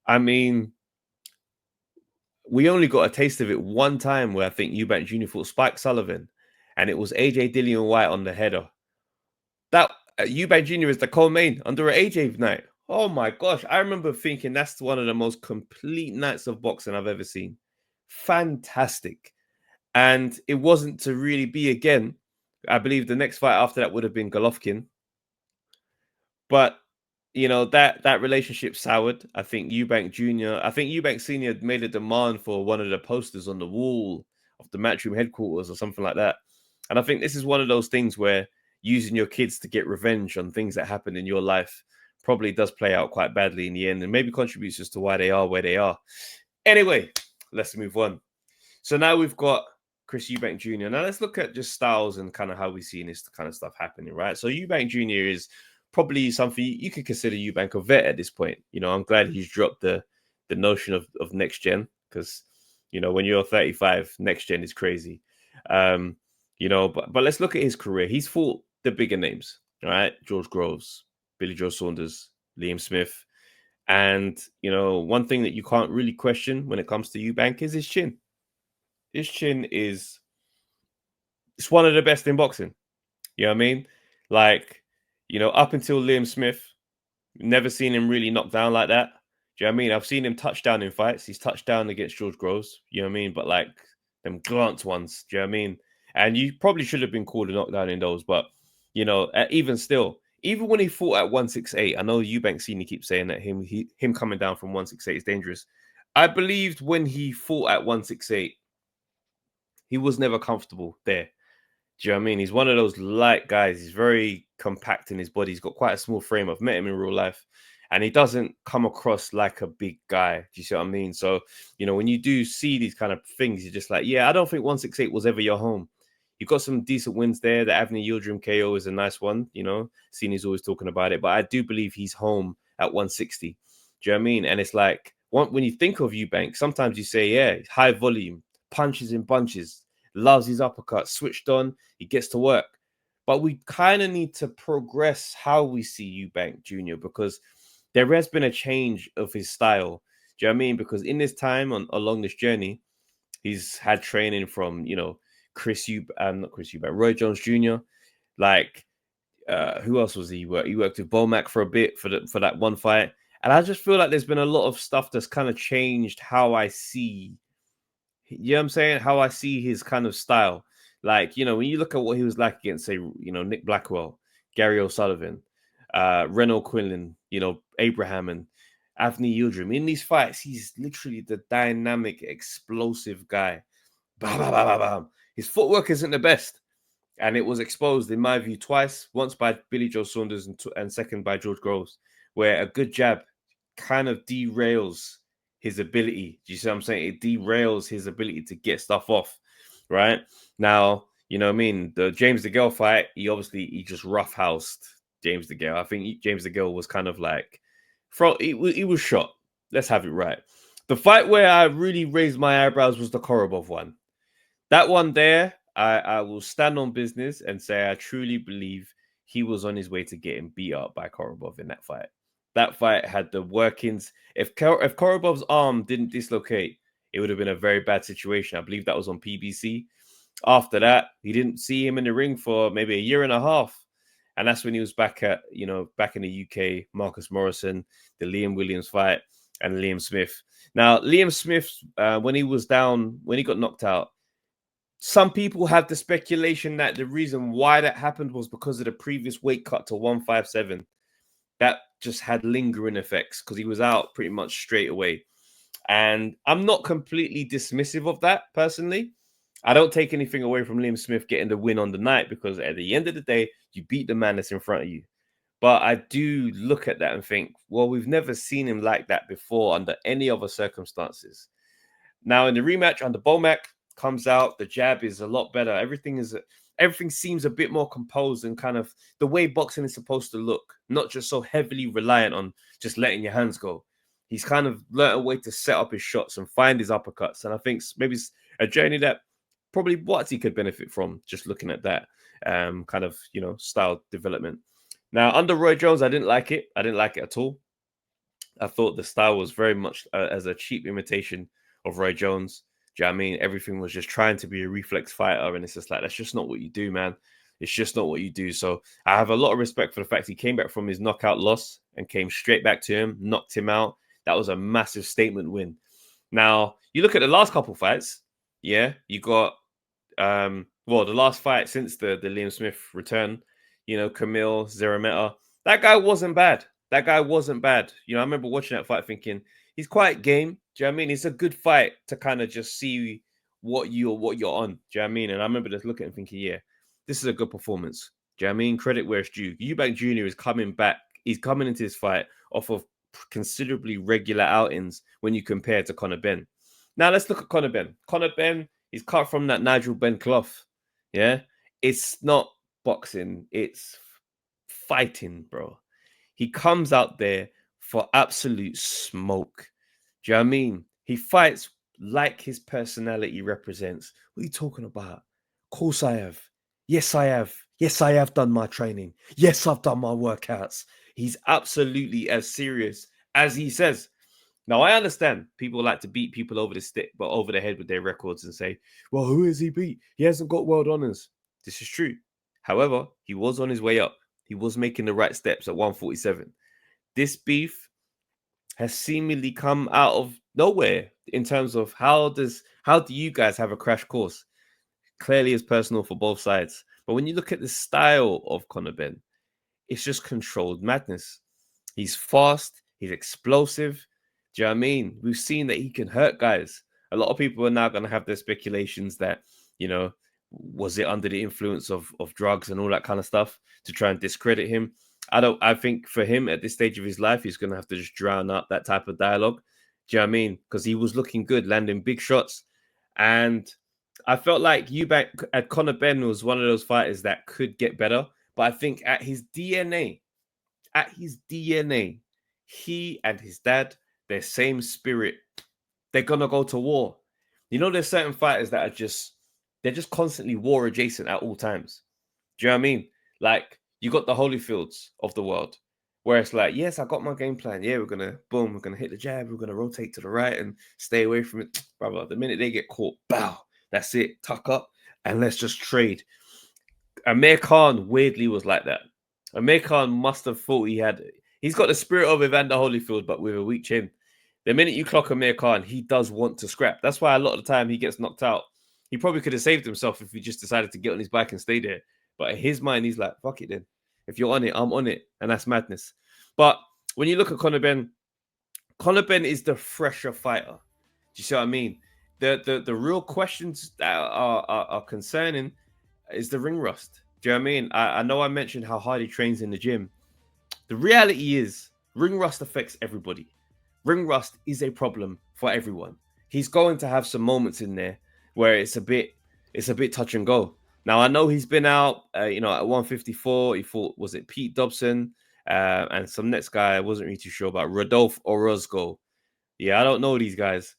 Speaker 2: I mean, we only got a taste of it one time where I think Eubank Jr. fought Spike Sullivan, and it was AJ Dillian White on the header. That Eubank Jr. is the co-main under an AJ night. Oh my gosh, I remember thinking that's one of the most complete nights of boxing I've ever seen. Fantastic. And it wasn't to really be again. I believe the next fight after that would have been Golovkin. But, you know, that relationship soured. I think Eubank Sr. made a demand for one of the posters on the wall of the Matchroom headquarters or something like that. And I think this is one of those things where using your kids to get revenge on things that happened in your life probably does play out quite badly in the end and maybe contributes as to why they are where they are. Anyway, let's move on. So now we've got Chris Eubank Jr. Now let's look at just styles and kind of how we see this kind of stuff happening, right? So Eubank Jr. is probably something you could consider Eubank a vet at this point. You know, I'm glad he's dropped the notion of next gen because, you know, when you're 35, next gen is crazy. You know, but let's look at his career. He's fought the bigger names, right? George Groves, Billy Joe Saunders, Liam Smith. And, you know, one thing that you can't really question when it comes to Eubank is his chin. His chin it's one of the best in boxing. You know what I mean? Like, you know, up until Liam Smith, never seen him really knocked down like that. Do you know what I mean? I've seen him touch down in fights. He's touched down against George Groves. You know what I mean? But like them glance ones. Do you know what I mean? And you probably should have been called a knockdown in those. But, you know, even still, even when he fought at 168, I know Eubank Sr. keeps saying that him coming down from 168 is dangerous. I believed when he fought at 168, he was never comfortable there. Do you know what I mean? He's one of those light guys. He's very compact in his body. He's got quite a small frame. I've met him in real life. And he doesn't come across like a big guy. Do you see what I mean? So, you know, when you do see these kind of things, you're just like, yeah, I don't think 168 was ever your home. You've got some decent wins there. The Avni Yildirim KO is a nice one, you know. Sini's always talking about it. But I do believe he's home at 160. Do you know what I mean? And it's like, when you think of Eubank, sometimes you say, yeah, high volume, punches in bunches, loves his uppercut, switched on, he gets to work. But we kind of need to progress how we see Eubank Jr. because there has been a change of his style. Do you know what I mean? Because in this time along this journey, he's had training from, you know, Roy Jones Jr. Like, who else was he worked? He worked with Bomac for a bit for that one fight. And I just feel like there's been a lot of stuff that's kind of changed how I see, you know what I'm saying? How I see his kind of style. Like, you know, when you look at what he was like against, say, you know, Nick Blackwell, Gary O'Sullivan, Renault Quinlan, you know, Abraham and Avni Yildirim. In these fights, he's literally the dynamic, explosive guy. Bam, bam, bam, bam, bam. His footwork isn't the best. And it was exposed, in my view, twice. Once by Billy Joe Saunders and second by George Groves, where a good jab kind of derails his ability. Do you see what I'm saying? It derails his ability to get stuff off, right? Now, you know what I mean? The James DeGale fight, he just roughhoused James DeGale. I think James DeGale was kind of like, he was shot. Let's have it right. The fight where I really raised my eyebrows was the Korobov one. That one there, I will stand on business and say I truly believe he was on his way to getting beat up by Korobov in that fight. That fight had the workings. If Korobov's arm didn't dislocate, it would have been a very bad situation. I believe that was on PBC. After that, he didn't see him in the ring for maybe a year and a half. And that's when he was back at, back in the UK, Marcus Morrison, the Liam Williams fight, and Liam Smith. Now, Liam Smith, when he was down, when he got knocked out, some people have the speculation that the reason why that happened was because of the previous weight cut to 157. That just had lingering effects because he was out pretty much straight away. And I'm not completely dismissive of that, personally. I don't take anything away from Liam Smith getting the win on the night because at the end of the day, you beat the man that's in front of you. But I do look at that and think, well, we've never seen him like that before under any other circumstances. Now, in the rematch under Bomac, comes out, the jab is a lot better. Everything seems a bit more composed and kind of the way boxing is supposed to look, not just so heavily reliant on just letting your hands go. He's kind of learned a way to set up his shots and find his uppercuts. And I think maybe it's a journey that probably Watsy could benefit from, just looking at that kind of, style development. Now, under Roy Jones, I didn't like it. I didn't like it at all. I thought the style was very much as a cheap imitation of Roy Jones. Do you know what I mean? Everything was just trying to be a reflex fighter, and it's just like, that's just not what you do, man. It's just not what you do. So I have a lot of respect for the fact he came back from his knockout loss and came straight back to him, knocked him out. That was a massive statement win. Now, you look at the last couple fights, you got, the last fight since the Liam Smith return, Camille, Zerameta. That guy wasn't bad. I remember watching that fight thinking, he's quite game. Do you know what I mean? It's a good fight to kind of just see what you're on. Do you know what I mean? And I remember just looking and thinking, yeah, this is a good performance. Do you know what I mean? Credit where it's due. Eubank Jr. is coming back. He's coming into this fight off of considerably regular outings when you compare to Conor Benn. Now let's look at Conor Benn. Conor Benn is cut from that Nigel Benn cloth. Yeah, it's not boxing, it's fighting, bro. He comes out there for absolute smoke. Do you know what I mean? He fights like his personality represents. What are you talking about? Of course I have. Yes, I have. Yes, I have done my training. Yes, I've done my workouts. He's absolutely as serious as he says. Now, I understand people like to beat people over the head with their records and say, well, who has he beat? He hasn't got world honors. This is true. However, he was on his way up. He was making the right steps at 147. This beef has seemingly come out of nowhere in terms of how do you guys have a crash course? Clearly, it's personal for both sides. But when you look at the style of Conor Benn, it's just controlled madness. He's fast. He's explosive. Do you know what I mean? We've seen that he can hurt guys. A lot of people are now going to have their speculations that, was it under the influence of drugs and all that kind of stuff to try and discredit him? I think for him at this stage of his life, he's going to have to just drown out that type of dialogue. Do you know what I mean? Because he was looking good, landing big shots. And I felt like Conor Benn was one of those fighters that could get better. But I think at his DNA, he and his dad, their same spirit, they're going to go to war. There's certain fighters that they're just constantly war adjacent at all times. Do you know what I mean? Like, you got the Holyfields of the world, where it's like, yes, I got my game plan. Yeah, we're going to hit the jab. We're going to rotate to the right and stay away from it. Brother, the minute they get caught, bow, that's it. Tuck up and let's just trade. Amir Khan weirdly was like that. Amir Khan must have thought he's got the spirit of Evander Holyfield, but with a weak chin. The minute you clock Amir Khan, he does want to scrap. That's why a lot of the time he gets knocked out. He probably could have saved himself if he just decided to get on his bike and stay there. But in his mind, he's like, fuck it then. If you're on it, I'm on it. And that's madness. But when you look at Conor Benn is the fresher fighter. Do you see what I mean? The real questions that are concerning is the ring rust. Do you know what I mean? I know I mentioned how hard he trains in the gym. The reality is ring rust affects everybody. Ring rust is a problem for everyone. He's going to have some moments in there where it's a bit touch and go. Now, I know he's been out, at 154. He fought, was it Pete Dobson? And some next guy I wasn't really too sure about, Rodolfo Orozco. Yeah, I don't know these guys.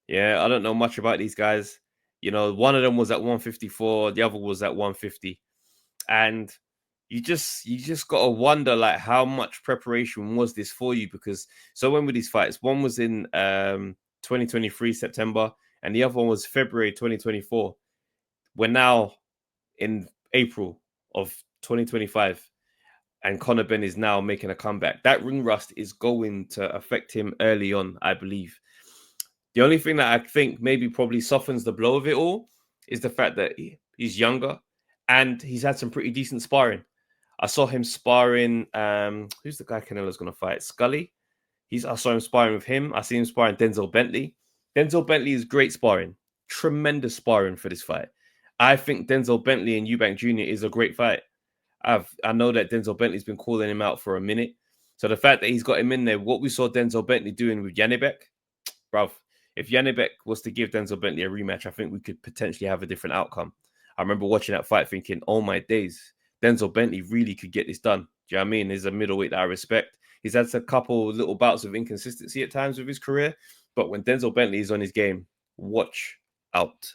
Speaker 2: Yeah, I don't know much about these guys. One of them was at 154. The other was at 150. And you just got to wonder, like, how much preparation was this for you? Because, so when were these fights? One was in 2023 September, and the other one was February 2024. We're now in April of 2025, and Conor Benn is now making a comeback. That ring rust is going to affect him early on, I believe. The only thing that I think maybe probably softens the blow of it all is the fact that he's younger and he's had some pretty decent sparring. I saw him sparring. Who's the guy Canelo's going to fight? Scully. I saw him sparring with him. I see him sparring Denzel Bentley. Denzel Bentley is great sparring. Tremendous sparring for this fight. I think Denzel Bentley and Eubank Jr. is a great fight. I know that Denzel Bentley's been calling him out for a minute. So the fact that he's got him in there, what we saw Denzel Bentley doing with Janibek, bruv, if Janibek was to give Denzel Bentley a rematch, I think we could potentially have a different outcome. I remember watching that fight thinking, oh my days, Denzel Bentley really could get this done. Do you know what I mean? He's a middleweight that I respect. He's had a couple little bouts of inconsistency at times with his career, but when Denzel Bentley is on his game, watch out.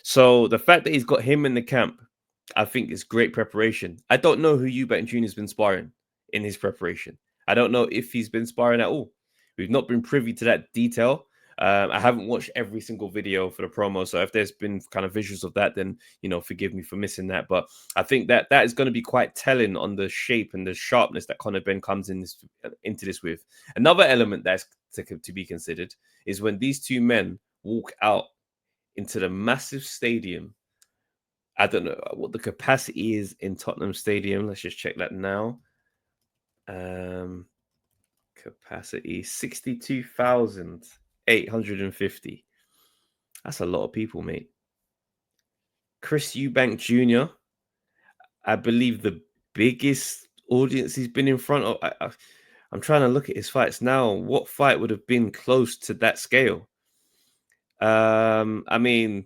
Speaker 2: So the fact that he's got him in the camp, I think is great preparation. I don't know who Eubank Jr. has been sparring in his preparation. I don't know if he's been sparring at all. We've not been privy to that detail. I haven't watched every single video for the promo, so if there's been kind of visuals of that, then, you know, forgive me for missing that. But I think that is going to be quite telling on the shape and the sharpness that Conor Benn comes into this with. Another element that's to be considered is when these two men walk out into the massive stadium. I don't know what the capacity is in Tottenham Stadium. Let's just check that now. Capacity 62,850. That's a lot of people, mate. Chris Eubank Jr., I believe the biggest audience he's been in front of. I'm trying to look at his fights now. What fight would have been close to that scale? I mean,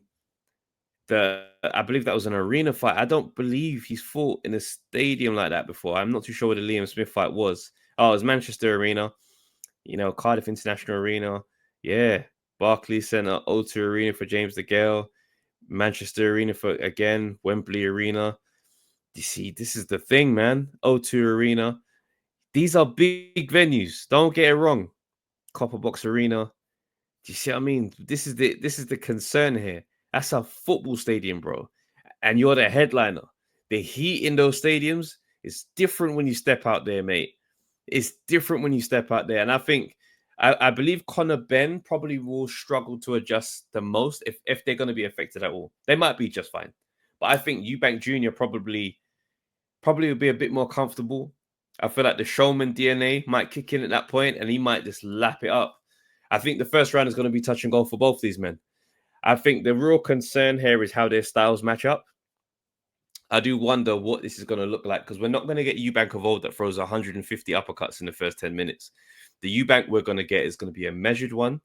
Speaker 2: I believe that was an arena fight. I don't believe he's fought in a stadium like that before. I'm not too sure what the Liam Smith fight was. Oh, it was Manchester Arena, you know, Cardiff International Arena. Yeah, Barclays Centre, O2 Arena for James DeGale, Manchester Arena for, again, Wembley Arena. You see, this is the thing, man. O2 Arena. These are big venues. Don't get it wrong. Copper Box Arena. Do you see what I mean? This is the concern here. That's a football stadium, bro. And you're the headliner. The heat in those stadiums is different when you step out there, mate. It's different when you step out there. And I think, I believe Conor Benn probably will struggle to adjust the most if they're going to be affected at all. They might be just fine. But I think Eubank Jr. probably will be a bit more comfortable. I feel like the showman DNA might kick in at that point and he might just lap it up. I think the first round is going to be touch and go for both these men. I think the real concern here is how their styles match up. I do wonder what this is going to look like because we're not going to get Eubank of old that throws 150 uppercuts in the first 10 minutes. The Eubank we're going to get is going to be a measured one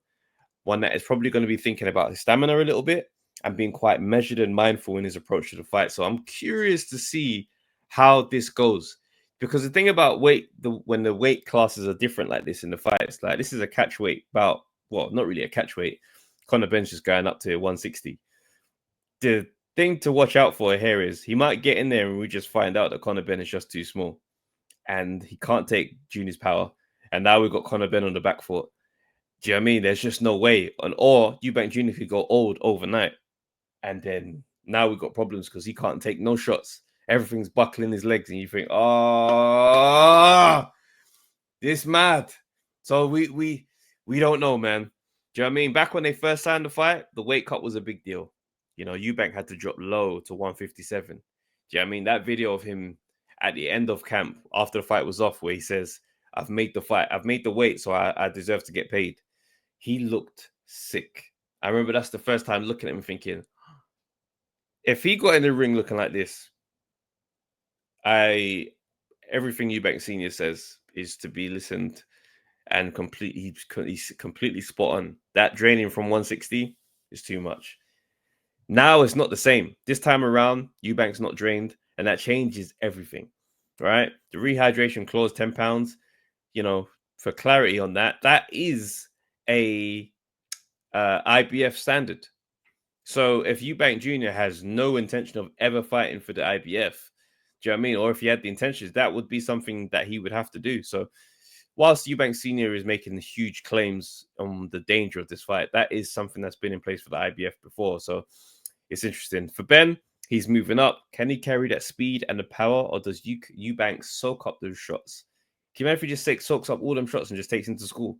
Speaker 2: that is probably going to be thinking about his stamina a little bit and being quite measured and mindful in his approach to the fight. So I'm curious to see how this goes. Because the thing about weight, when the weight classes are different like this in the fights, like this is a catch weight bout. Well, not really a catch weight. Conor Benn's just going up to 160. The thing to watch out for here is he might get in there and we just find out that Conor Benn is just too small and he can't take Junior's power. And now we've got Conor Benn on the back foot. Do you know what I mean? There's just no way. Or Eubank Jr. could go old overnight. And then now we've got problems because he can't take no shots. Everything's buckling his legs and you think, oh, this mad. So we don't know, man. Do you know what I mean? Back when they first signed the fight, the weight cut was a big deal. You know, Eubank had to drop low to 157. Do you know what I mean? That video of him at the end of camp after the fight was off where he says, I've made the fight. I've made the weight, so I deserve to get paid. He looked sick. I remember that's the first time looking at him thinking, if he got in the ring looking like this, everything Eubank Senior says is to be listened and he's completely spot on. That draining from 160 is too much. Now it's not the same. This time around, Eubank's not drained, and that changes everything, right? The rehydration clause, 10 pounds, you know, for clarity on that, that is a IBF standard. So if Eubank Jr. has no intention of ever fighting for the IBF, do you know what I mean? Or if he had the intentions, that would be something that he would have to do. So whilst Eubank Senior is making huge claims on the danger of this fight, that is something that's been in place for the IBF before. So it's interesting. For Benn, he's moving up. Can he carry that speed and the power, or does Eubank soak up those shots? Can he just soaks up all them shots and just takes him to school?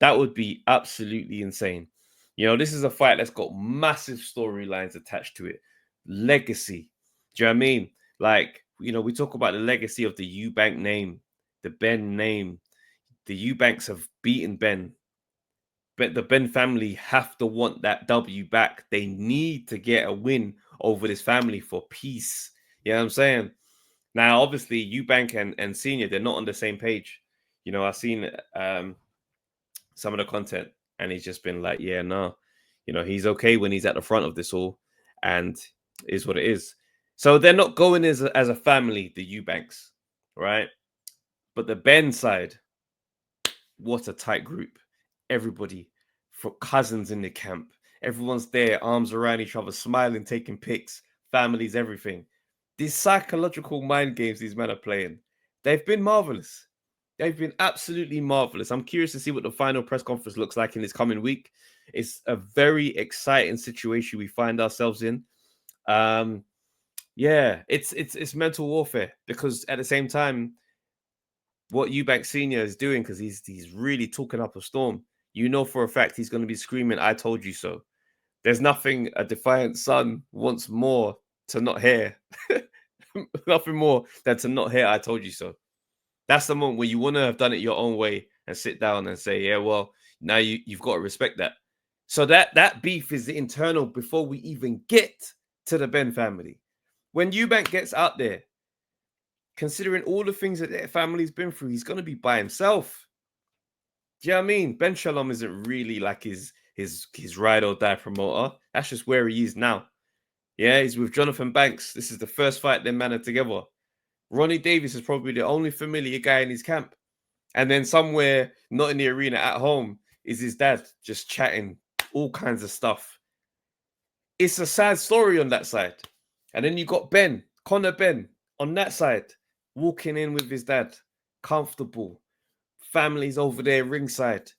Speaker 2: That would be absolutely insane. You know, this is a fight that's got massive storylines attached to it. Legacy. Do you know what I mean? Like, you know, we talk about the legacy of the Eubank name, the Benn name. The Eubanks have beaten Benn. But the Benn family have to want that W back. They need to get a win over this family for peace. You know what I'm saying? Now, obviously, Eubank and Senior, they're not on the same page. You know, I've seen some of the content, and he's just been like, yeah, no. You know, he's okay when he's at the front of this all, and is what it is. So they're not going as a family, the Eubanks, right? But the Benn side, what a tight group. Everybody, for cousins in the camp. Everyone's there, arms around each other, smiling, taking pics, families, everything. These psychological mind games these men are playing, they've been marvelous. They've been absolutely marvelous. I'm curious to see what the final press conference looks like in this coming week. It's a very exciting situation we find ourselves in. Yeah, it's mental warfare, because at the same time, what Eubank Senior is doing, because he's really talking up a storm. You know for a fact he's going to be screaming, "I told you so." There's nothing a defiant son wants more to not hear. Nothing more than to not hear, "I told you so." That's the moment where you want to have done it your own way and sit down and say, yeah, well, now you've got to respect that. So that beef is internal before we even get to the Benn family. When Eubank gets out there, considering all the things that their family's been through, he's going to be by himself. Do you know what I mean? Ben Shalom isn't really like his ride or die promoter. That's just where he is now. Yeah, he's with Jonathan Banks. This is the first fight them man are together. Ronnie Davis is probably the only familiar guy in his camp. And then somewhere not in the arena at home is his dad just chatting all kinds of stuff. It's a sad story on that side. And then you got Benn, Conor Benn, on that side, walking in with his dad, comfortable. Family's over there ringside.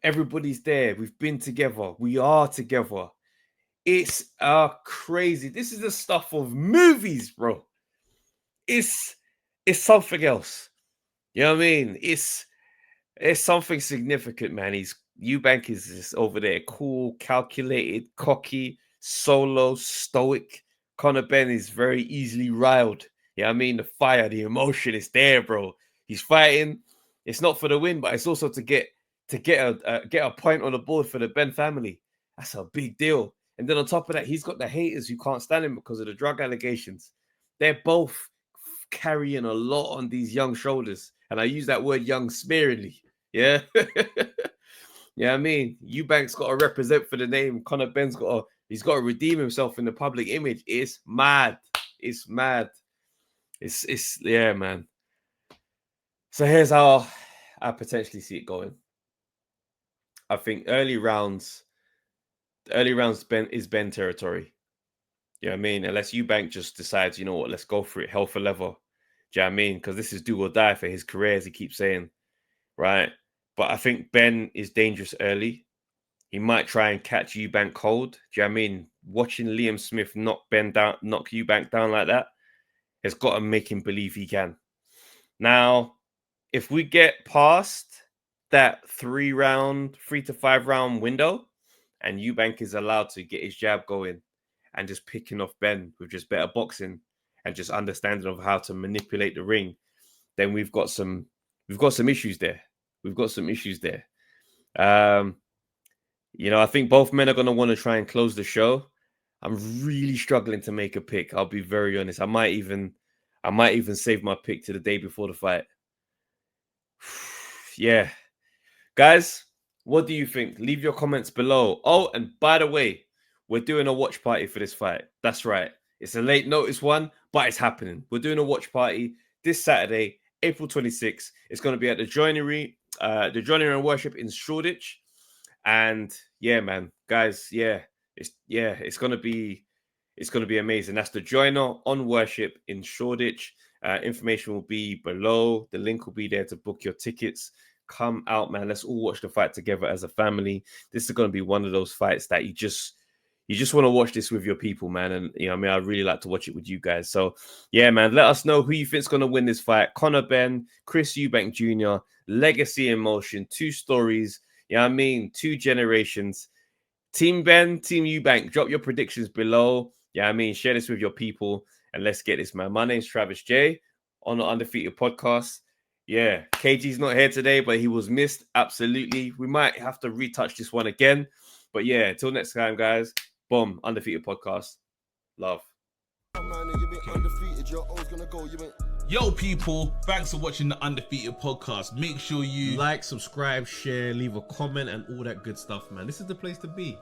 Speaker 2: Everybody's there. We've been together. We are together. It's crazy. This is the stuff of movies, bro. It's something else. You know what I mean? It's something significant, man. Eubank is just over there, cool, calculated, cocky, solo, stoic. Conor Benn is very easily riled. You know what I mean? The fire, the emotion is there, bro. He's fighting. It's not for the win, but it's also to get a point on the board for the Benn family. That's a big deal. And then on top of that, he's got the haters who can't stand him because of the drug allegations. They're both carrying a lot on these young shoulders. And I use that word young sparingly. Yeah. Yeah, I mean, Eubank's got to represent for the name. Conor Benn's got to redeem himself in the public image. It's mad. It's mad. It's yeah, man. So here's how I potentially see it going. I think early rounds Benn territory. You know what I mean? Unless Eubank just decides, you know what, let's go for it, hell for leather. Do you know what I mean? Because this is do or die for his career, as he keeps saying, right? But I think Benn is dangerous early. He might try and catch Eubank cold. Do you know what I mean? Watching Liam Smith knock Eubank down like that has got to make him believe he can. Now, if we get past that 3 to 5 round window, and Eubank is allowed to get his jab going and just picking off Benn with just better boxing and just understanding of how to manipulate the ring, then we've got some issues there. We've got some issues there. You know, I think both men are going to want to try and close the show. I'm really struggling to make a pick. I'll be very honest. I might even save my pick to the day before the fight. Yeah. Guys, what do you think? Leave your comments below. Oh, and by the way, we're doing a watch party for this fight. That's right. It's a late notice one, but it's happening. We're doing a watch party this Saturday, April 26th. It's going to be at the Joinery and Worship in Shoreditch. And yeah, man, guys, it's going to be amazing. That's the Joiner on Worship in Shoreditch. Information will be below. The link will be there to book your tickets. Come out, man. Let's all watch the fight together as a family. This is going to be one of those fights that you just want to watch this with your people, man. And, you know, I mean, I'd really like to watch it with you guys. So, yeah, man, let us know who you think's going to win this fight. Conor Benn, Chris Eubank Jr., legacy in motion, 2 stories. You know what I mean? 2 generations. Team Benn, Team Eubank, drop your predictions below. Yeah, I mean, share this with your people and let's get this, man. My name's Travis J on the Undefeated podcast. Yeah, KG's not here today, but he was missed. Absolutely. We might have to retouch this one again. But yeah, until next time, guys. Boom, Undefeated podcast. Love.
Speaker 10: Yo, people, thanks for watching the Undefeated podcast. Make sure you
Speaker 11: like, subscribe, share, leave a comment, and all that good stuff, man. This is the place to be.